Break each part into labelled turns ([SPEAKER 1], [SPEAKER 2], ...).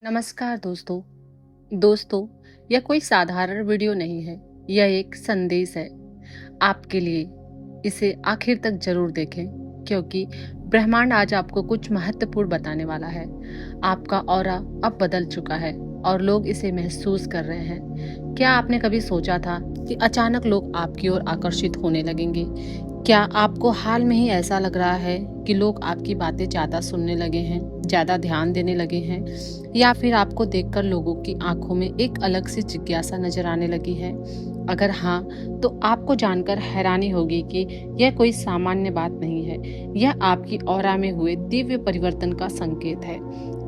[SPEAKER 1] नमस्कार दोस्तों, यह कोई साधारण वीडियो नहीं है। यह एक संदेश है आपके लिए। इसे आखिर तक जरूर देखें क्योंकि ब्रह्मांड आज आपको कुछ महत्वपूर्ण बताने वाला है। आपका ऑरा अब बदल चुका है और लोग इसे महसूस कर रहे हैं। क्या आपने कभी सोचा था कि अचानक लोग आपकी ओर आकर्षित होने लगेंगे? क्या आपको हाल में ही ऐसा लग रहा है कि लोग आपकी बातें ज़्यादा सुनने लगे हैं, ज़्यादा ध्यान देने लगे हैं, या फिर आपको देखकर लोगों की आंखों में एक अलग सी जिज्ञासा नजर आने लगी है? अगर हाँ, तो आपको जानकर हैरानी होगी कि यह कोई सामान्य बात नहीं है। यह आपकी ऑरा में हुए दिव्य परिवर्तन का संकेत है।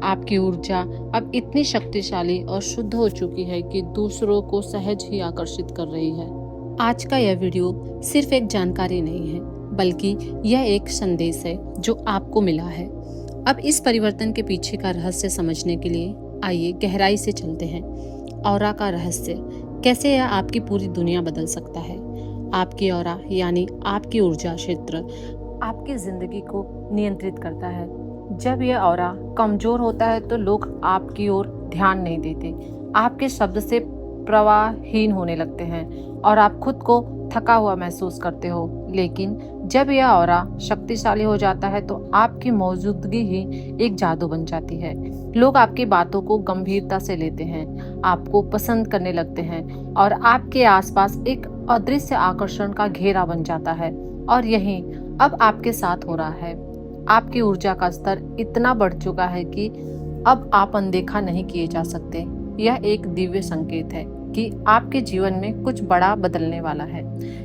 [SPEAKER 1] आपकी ऊर्जा अब इतनी शक्तिशाली और शुद्ध हो चुकी है कि दूसरों को सहज ही आकर्षित कर रही है। आज का यह वीडियो सिर्फ एक जानकारी नहीं है, बल्कि यह एक संदेश है जो आपको मिला है। अब इस परिवर्तन के पीछे का रहस्य समझने के लिए आइए गहराई से चलते हैं। ऑरा का रहस्य, कैसे यह आपकी पूरी दुनिया बदल सकता है। आपकी ऑरा यानी आपकी ऊर्जा क्षेत्र आपकी जिंदगी को नियंत्रित करता है। जब यह ऑरा कमजोर होता है तो लोग आपकी ओर ध्यान नहीं देते, आपके शब्द से प्रवाहहीन होने लगते हैं और आप खुद को थका हुआ महसूस करते हो। लेकिन जब यह ऑरा शक्तिशाली हो जाता है तो आपकी मौजूदगी ही एक जादू बन जाती है। लोग आपकी बातों को गंभीरता से लेते हैं, आपको पसंद करने लगते हैं और आपके आसपास एक अदृश्य आकर्षण का घेरा बन जाता है। और यही अब आपके साथ हो रहा है। आपकी ऊर्जा का स्तर इतना बढ़ चुका है कि अब आप अनदेखा नहीं किए जा सकते। यह एक दिव्य संकेत है कि आपके जीवन में कुछ बड़ा बदलने वाला है।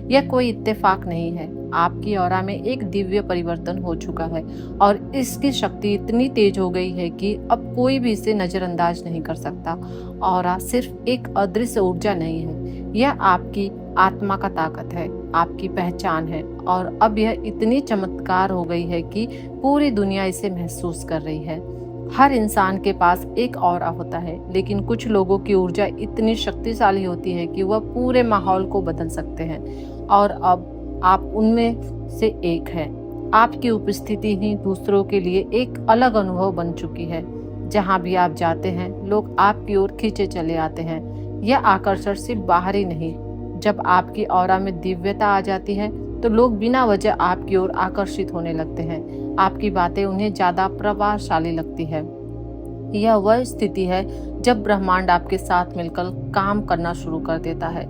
[SPEAKER 1] यह कोई इत्तेफाक नहीं है। आपकी ऑरा में एक दिव्य परिवर्तन हो चुका है और इसकी शक्ति इतनी तेज हो गई है कि अब कोई भी इसे नजरअंदाज नहीं कर सकता। ऑरा सिर्फ एक अदृश्य ऊर्जा नहीं है, यह आपकी आत्मा का ताकत है, आपकी पहचान है और अब यह इतनी चमत्कार हो गई है कि पूरी दुनिया इसे महसूस कर रही है। हर इंसान के पास एक ऑरा होता है, लेकिन कुछ लोगों की ऊर्जा इतनी शक्तिशाली होती है कि वह पूरे माहौल को बदल सकते हैं और अब आप उनमें से एक हैं। आपकी उपस्थिति ही दूसरों के लिए एक अलग अनुभव बन चुकी है। जहां भी आप जाते हैं, लोग आपकी ओर खींचे चले आते हैं। यह आकर्षण सिर्फ बाहरी नहीं, जब आपकी ऑरा में दिव्यता आ जाती है तो लोग बिना वजह आपकी ओर आकर्षित होने लगते हैं। आपकी बातें उन्हें ज्यादा प्रभावशाली लगती है। यह वह स्थिति है जब ब्रह्मांड आपके साथ मिलकर काम करना शुरू कर देता है।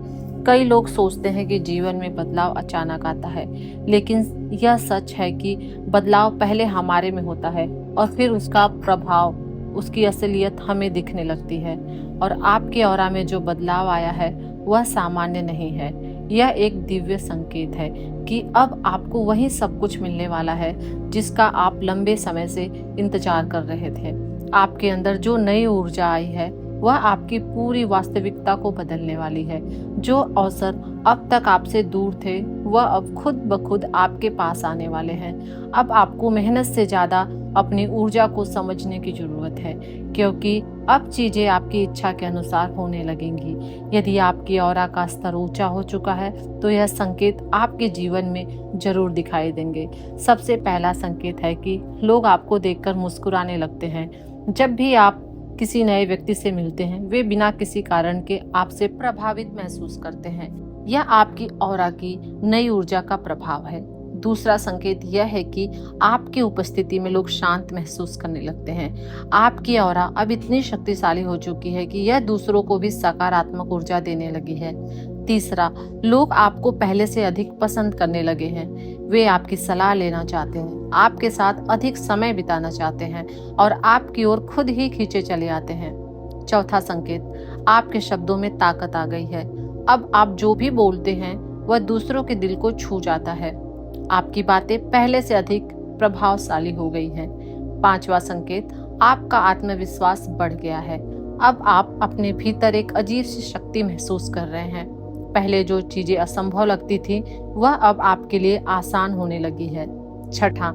[SPEAKER 1] कई लोग सोचते हैं कि जीवन में बदलाव अचानक आता है, लेकिन यह सच है कि बदलाव पहले हमारे में होता है और फिर उसका प्रभाव, उसकी असलियत हमें दिखने लगती है। और आपके ऑरा में जो बदलाव आया है वह सामान्य नहीं है, यह एक दिव्य संकेत है कि अब आपको वही सब कुछ मिलने वाला है जिसका आप लंबे समय से इंतजार कर रहे थे। आपके अंदर जो नई ऊर्जा आई है वह आपकी पूरी वास्तविकता को बदलने वाली है। जो अवसर अब तक आपसे दूर थे वह अब खुद ब खुद आपके पास आने वाले हैं। अब आपको मेहनत से ज्यादा अपनी ऊर्जा को समझने की जरूरत है, क्योंकि अब चीजें आपकी इच्छा के अनुसार होने लगेंगी। यदि आपकी ऑरा का स्तर ऊंचा हो चुका है तो यह संकेत आपके जीवन में जरूर दिखाई देंगे। सबसे पहला संकेत है कि लोग आपको देखकर मुस्कुराने लगते हैं। जब भी आप किसी नए व्यक्ति से मिलते हैं, वे बिना किसी कारण के आपसे प्रभावित महसूस करते हैं। यह आपकी ऑरा की नई ऊर्जा का प्रभाव है। दूसरा संकेत यह है कि आपकी उपस्थिति में लोग शांत महसूस करने लगते हैं। आपकी ऑरा अब इतनी शक्तिशाली हो चुकी है कि यह दूसरों को भी सकारात्मक ऊर्जा देने लगी है। तीसरा, लोग आपको पहले से अधिक पसंद करने लगे हैं। वे आपकी सलाह लेना चाहते हैं, आपके साथ अधिक समय बिताना चाहते हैं और आपकी ओर खुद ही खींचे चले आते हैं। चौथा संकेत, आपके शब्दों में ताकत आ गई है। अब आप जो भी बोलते हैं वह दूसरों के दिल को छू जाता है। आपकी बातें पहले से अधिक प्रभावशाली हो गई हैं। पांचवा संकेत, आपका आत्मविश्वास बढ़ गया है। अब आप अपने भीतर एक अजीब सी शक्ति महसूस कर रहे हैं। पहले जो चीजें असंभव लगती थी वह अब आपके लिए आसान होने लगी है। छठा,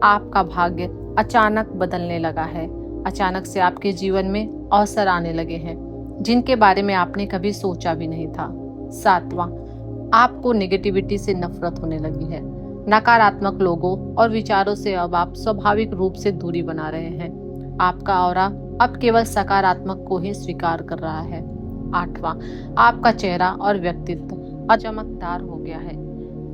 [SPEAKER 1] आपका भाग्य अचानक बदलने लगा है। अचानक से आपके जीवन में अवसर आने लगे हैं जिनके बारे में आपने कभी सोचा भी नहीं था। सातवां, आपको नेगेटिविटी से नफरत होने लगी है। नकारात्मक लोगों और विचारों से अब आप स्वाभाविक रूप से दूरी बना रहे हैं। आपका ऑरा अब केवल सकारात्मक को ही स्वीकार कर रहा है। 8वां, आपका चेहरा और व्यक्तित्व चमकदार हो गया है।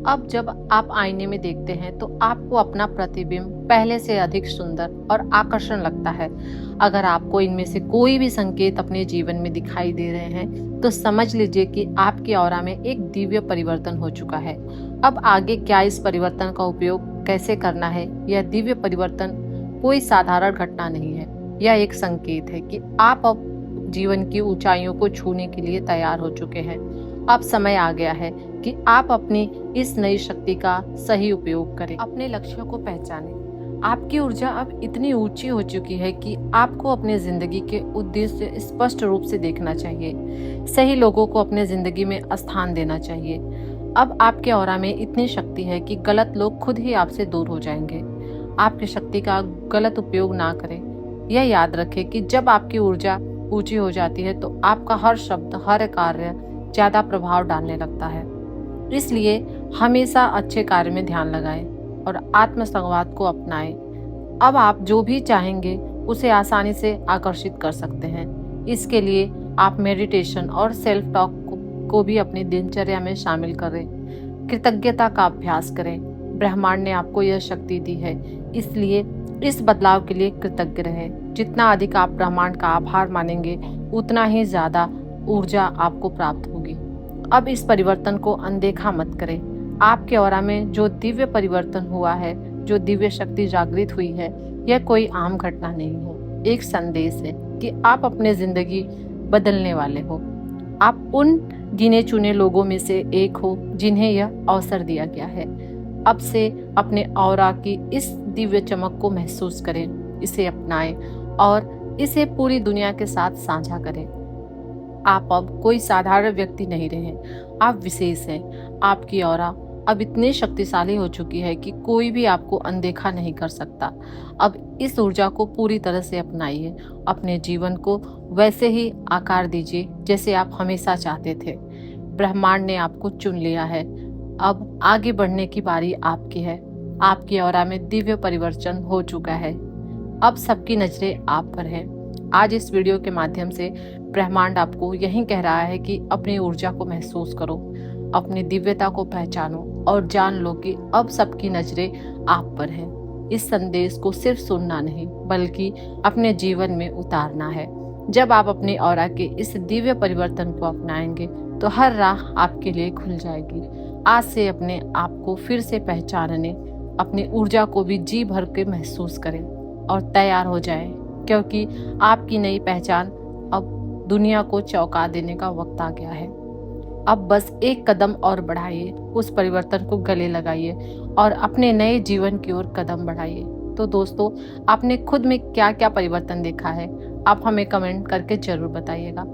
[SPEAKER 1] अब जब आप आईने में देखते हैं तो आपको अपना प्रतिबिंब पहले से अधिक सुंदर और आकर्षण लगता है। अगर आपको इनमें से कोई भी संकेत अपने जीवन में दिखाई दे रहे हैं तो समझ लीजिए कि आपके ऑरा में एक दिव्य परिवर्तन हो चुका है। अब आगे क्या इस परिवर्तन का उपयोग कैसे करना है? यह दिव्य परिवर्तन कोई साधारण घटना नहीं है। यह एक संकेत है कि आप अब जीवन की ऊंचाइयों को छूने के लिए तैयार हो चुके हैं। अब समय आ गया है कि आप अपनी इस नई शक्ति का सही उपयोग करें, अपने लक्ष्यों को पहचानें। आपकी ऊर्जा अब इतनी ऊंची हो चुकी है कि आपको अपने जिंदगी के उद्देश्य स्पष्ट रूप से देखना चाहिए। सही लोगों को अपने जिंदगी में स्थान देना चाहिए। अब आपके ऑरा में इतनी शक्ति है कि गलत लोग खुद ही आपसे दूर हो जाएंगे। आपकी शक्ति का गलत उपयोग ना करें। यह याद रखें कि जब आपकी ऊर्जा ऊंची हो जाती है तो आपका हर शब्द, हर कार्य ज्यादा प्रभाव डालने लगता है। इसलिए हमेशा अच्छे कार्य में ध्यान लगाएं और आत्मसंवाद को अपनाएं। अब आप जो भी चाहेंगे उसे आसानी से आकर्षित कर सकते हैं। इसके लिए आप मेडिटेशन और सेल्फ टॉक को भी अपनी दिनचर्या में शामिल करें। कृतज्ञता का अभ्यास करें। ब्रह्मांड ने आपको यह शक्ति दी है, इसलिए इस बदलाव के लिए कृतज्ञ रहें। जितना अधिक आप ब्रह्मांड का आभार मानेंगे उतना ही ज्यादा ऊर्जा आपको प्राप्त होगी। अब इस परिवर्तन को अनदेखा मत करें। आपके ऑरा में जो दिव्य परिवर्तन हुआ है, जो दिव्य शक्ति जागृत हुई है, यह कोई आम घटना नहीं है। एक संदेश है कि आप अपने जिंदगी बदलने वाले हो। आप उन गिने चुने लोगों में से एक हो जिन्हें यह अवसर दिया गया है। अब से अपने ऑरा की इस दिव्य चमक को महसूस करें, इसे अपनाएं और इसे पूरी दुनिया के साथ साझा करें। आप अब कोई साधारण व्यक्ति नहीं रहे, आप विशेष हैं। आपकी ऑरा अब इतनी शक्तिशाली हो चुकी है कि कोई भी आपको अनदेखा नहीं कर सकता। अब इस ऊर्जा को पूरी तरह से अपनाइए। अपने जीवन को वैसे ही आकार दीजिए जैसे आप हमेशा चाहते थे। ब्रह्मांड ने आपको चुन लिया है। अब आगे बढ़ने की बारी आपकी है। आपकी ऑरा में दिव्य परिवर्तन हो चुका है। अब सबकी नजरें आप पर है। आज इस वीडियो के माध्यम से ब्रह्मांड आपको यही कह रहा है कि अपनी ऊर्जा को महसूस करो, अपनी दिव्यता को पहचानो और जान लो कि अब सबकी नजरें आप पर हैं। इस संदेश को सिर्फ सुनना नहीं बल्कि अपने जीवन में उतारना है। जब आप अपने ऑरा के इस दिव्य परिवर्तन को अपनाएंगे तो हर राह आपके लिए खुल जाएगी। आज से अपने आप को फिर से पहचानने, अपनी ऊर्जा को भी जी भर के महसूस करें और तैयार हो जाएं, क्योंकि आपकी नई पहचान अब दुनिया को चौंका देने का वक्त आ गया है। अब बस एक कदम और बढ़ाइए, उस परिवर्तन को गले लगाइए और अपने नए जीवन की ओर कदम बढ़ाइए। तो दोस्तों, आपने खुद में क्या क्या परिवर्तन देखा है, आप हमें कमेंट करके जरूर बताइएगा।